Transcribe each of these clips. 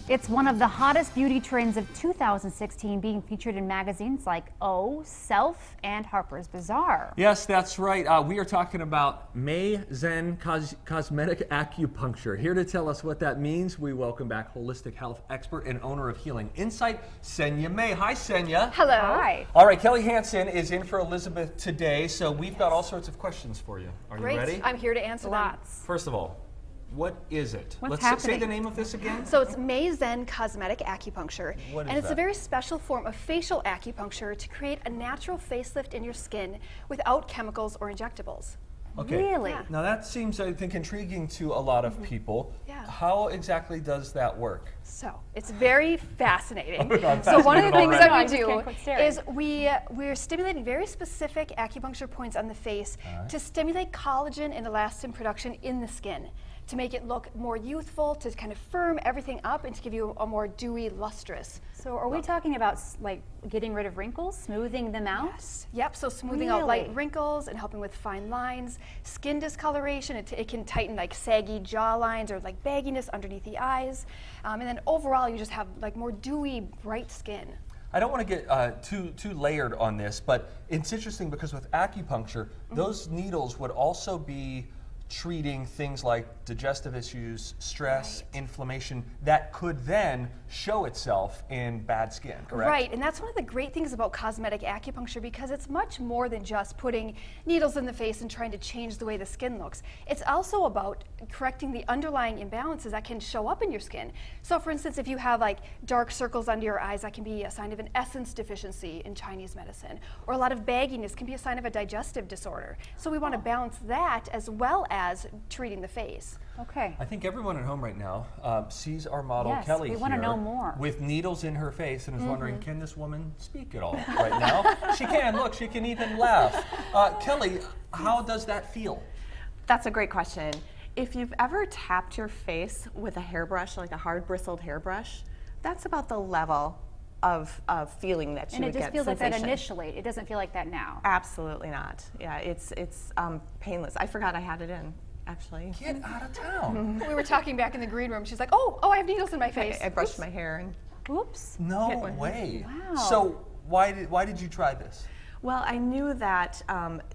It's one of the hottest beauty trends of 2016, being featured in magazines like O, Self, and Harper's Bazaar. Yes, that's right. We are talking about Mei Zen Cosmetic Acupuncture. Here to tell us what that means, we welcome back holistic health expert and owner of Healing Insight, Senia Mae. Hi, Senia. Hello. Hi. All right, Kelly Hansen is in for Elizabeth today, so we've got all sorts of questions for you. Are Great. you ready? I'm here to answer Lots. First of all, what is it? What's Let's say happening? the name of this again. So it's Mei Zen Cosmetic Acupuncture, What is and it's that? a very special form of facial acupuncture to create a natural facelift in your skin without chemicals or injectables. Okay. Really? Yeah. Now that seems, I think, intriguing to a lot of people. Yeah. How exactly does that work? So it's very fascinating. I'm So one of the fascinated things already. that I we just do can't quit staring. is we're stimulating very specific acupuncture points on the face to stimulate collagen and elastin production in the skin, to make it look more youthful, to kind of firm everything up, and to give you a more dewy, lustrous. So are we talking about like getting rid of wrinkles, smoothing them out? Yes. Yep, so smoothing out light Really? wrinkles and helping with fine lines, skin discoloration. It can tighten like saggy jaw lines or like bagginess underneath the eyes. And then overall, you just have like more dewy, bright skin. I don't want to get too layered on this, but it's interesting because with acupuncture, those needles would also be treating things like digestive issues, stress, inflammation, that could then show itself in bad skin, correct? Right, and that's one of the great things about cosmetic acupuncture, because it's much more than just putting needles in the face and trying to change the way the skin looks. It's also about correcting the underlying imbalances that can show up in your skin. So for instance, if you have like dark circles under your eyes, that can be a sign of an essence deficiency in Chinese medicine, or a lot of bagginess can be a sign of a digestive disorder. So we want to balance that as well as treating the face. Okay. I think everyone at home right now sees our model Yes, Kelly we wanna here know more. with needles in her face and is wondering, can this woman speak at all right now? She can, look, she can even laugh. Kelly, how does that feel? That's a great question. If you've ever tapped your face with a hairbrush, like a hard bristled hairbrush, that's about the level of feeling that you And it would just get feels like that sensation. initially. It doesn't feel like that now. Absolutely not. Yeah, it's painless. I forgot I had it in, actually. Get out of town. We were talking back in the green room. She's like, oh, I have needles in my face. I brushed my hair and Oops. No Hit one. way. Wow. So why did you try this? well, I knew that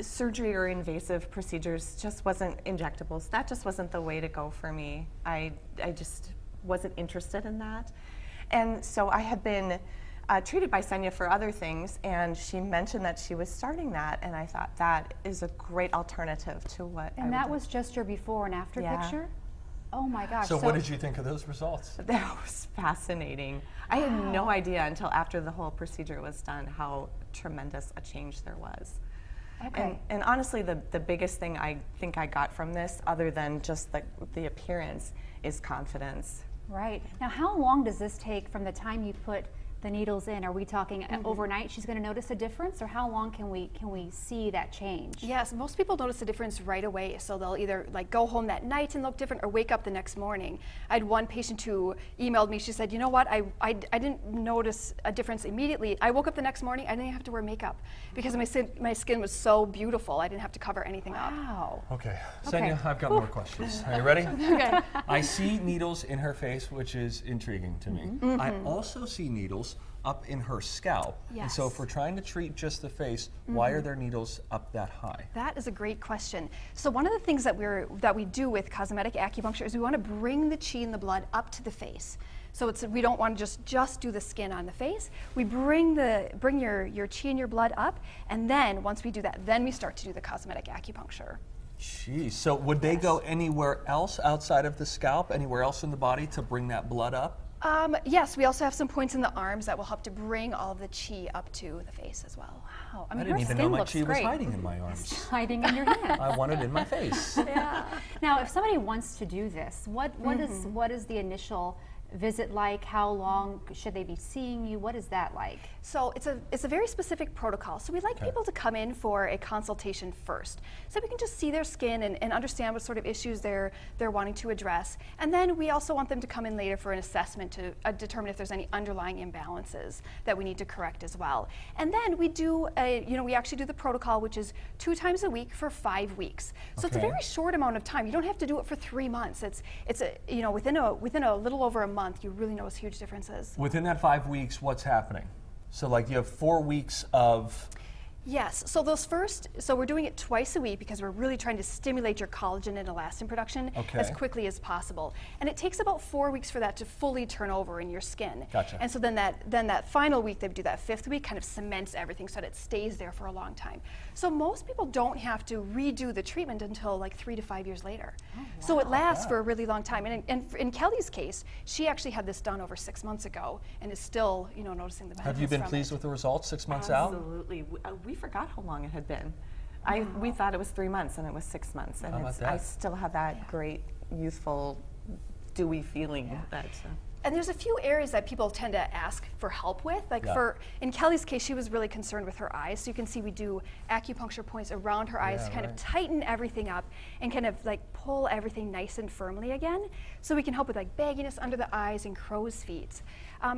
surgery or invasive procedures just wasn't injectables. That just wasn't the way to go for me. I just wasn't interested in that. And so I had been treated by Senia for other things, and she mentioned that she was starting that, and I thought that is a great alternative to what I And would that do. was just your before and after Yeah. picture? Oh my gosh. So what did you think of those results? That was fascinating. I had no idea until after the whole procedure was done how tremendous a change there was. Okay. And honestly, the biggest thing I think I got from this, other than just the appearance, is confidence. Right. Now, how long does this take from the time you put the needles in? Are we talking overnight she's going to notice a difference, or how long can we see that change? Yes, most people notice a difference right away. So they'll either like go home that night and look different, or wake up the next morning. I had one patient who emailed me. She said, you know what, I didn't notice a difference immediately. I woke up the next morning, I didn't even have to wear makeup because my skin was so beautiful. I didn't have to cover anything up. Wow. Okay, Okay. Senia, I've got more questions. Are you ready? Okay. I see needles in her face, which is intriguing to me. I also see needles up in her scalp. And so if Yes. we're trying to treat just the face, why are there needles up that high? That is a great question. So one of the things that we do with cosmetic acupuncture is we want to bring the chi and the blood up to the face. So we don't want to just do the skin on the face. We bring your chi and your blood up, and then once we do that, then we start to do the cosmetic acupuncture. Jeez, so would they go anywhere else outside of the scalp, anywhere else in the body to bring that blood up? Yes, we also have some points in the arms that will help to bring all the chi up to the face as well. Wow. I mean, didn't her even skin know my looks chi was great. hiding in my arms. Hiding in your hand. I want it in my face. Yeah. Now, if somebody wants to do this, what is the initial visit like? How long should they be seeing you? What is that like? So it's a very specific protocol. So we like people to come in for a consultation first, so we can just see their skin and understand what sort of issues they're wanting to address. And then we also want them to come in later for an assessment to determine if there's any underlying imbalances that we need to correct as well. And then we do we actually do the protocol, which is 2 times a week for 5 weeks. So it's a Okay. very short amount of time. You don't have to do it for 3 months. It's within a little over a month. month, you really notice huge differences. Within that 5 weeks, what's happening? So like you have 4 weeks of, Yes, so so we're doing it twice a week because we're really trying to stimulate your collagen and elastin production as Okay. quickly as possible. And it takes about 4 weeks for that to fully turn over in your skin. Gotcha. And so then that final week, they do that 5th week, kind of cements everything so that it stays there for a long time. So most people don't have to redo the treatment until like 3 to 5 years later. So it lasts for a really long time. And in Kelly's case, she actually had this done over 6 months ago and is still, noticing the benefits have you been from pleased it. with the results 6 months out? Absolutely. We forgot how long it had been. We thought it was 3 months, and it was 6 months, and How about I that? still have that great youthful, dewy feeling. And there's a few areas that people tend to ask for help with. Like Yeah. in Kelly's case, she was really concerned with her eyes. So you can see we do acupuncture points around her eyes Yeah, to kind of right. tighten everything up and kind of like pull everything nice and firmly again. So we can help with like bagginess under the eyes and crow's feet.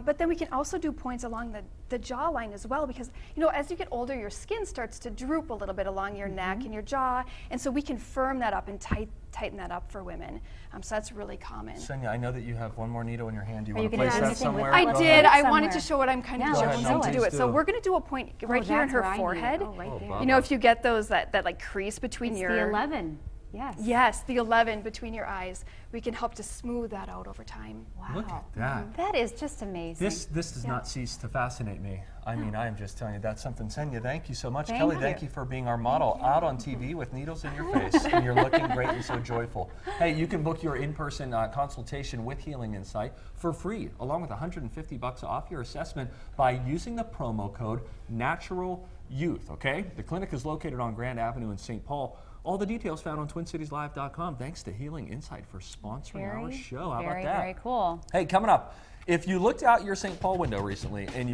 But then we can also do points along the jawline as well, because as you get older, your skin starts to droop a little bit along your neck and your jaw, and so we can firm that up and tighten that up for women. So that's really common. Senia, I know that you have one more needle in your hand. Do you Are want to you gonna place do that anything with somewhere? that? I Let's did. put it I wanted to somewhere. show what I'm kind of Yeah, Go ahead, jonesing no, to do please it. So do. we're going to do a point right here in that's her where I need it. forehead. Oh, right there. Bob. If you get those that like crease between It's your the 11. Yes. Yes, the 11 between your eyes. We can help to smooth that out over time. Wow. Look at that. That is just amazing. This does not cease to fascinate me. I mean, I am just telling you, that's something. Senia, thank you so much. Thank Kelly, you. thank you for being our model out on TV with needles in your face, and you're looking great and so joyful. Hey, you can book your in-person consultation with Healing Insight for free, along with $150 off your assessment by using the promo code Natural Youth. Okay, the clinic is located on Grand Avenue in St. Paul. All the details found on TwinCitiesLive.com. Thanks to Healing Insight for sponsoring our show. How about that? Very cool. Hey, coming up, if you looked out your St. Paul window recently and you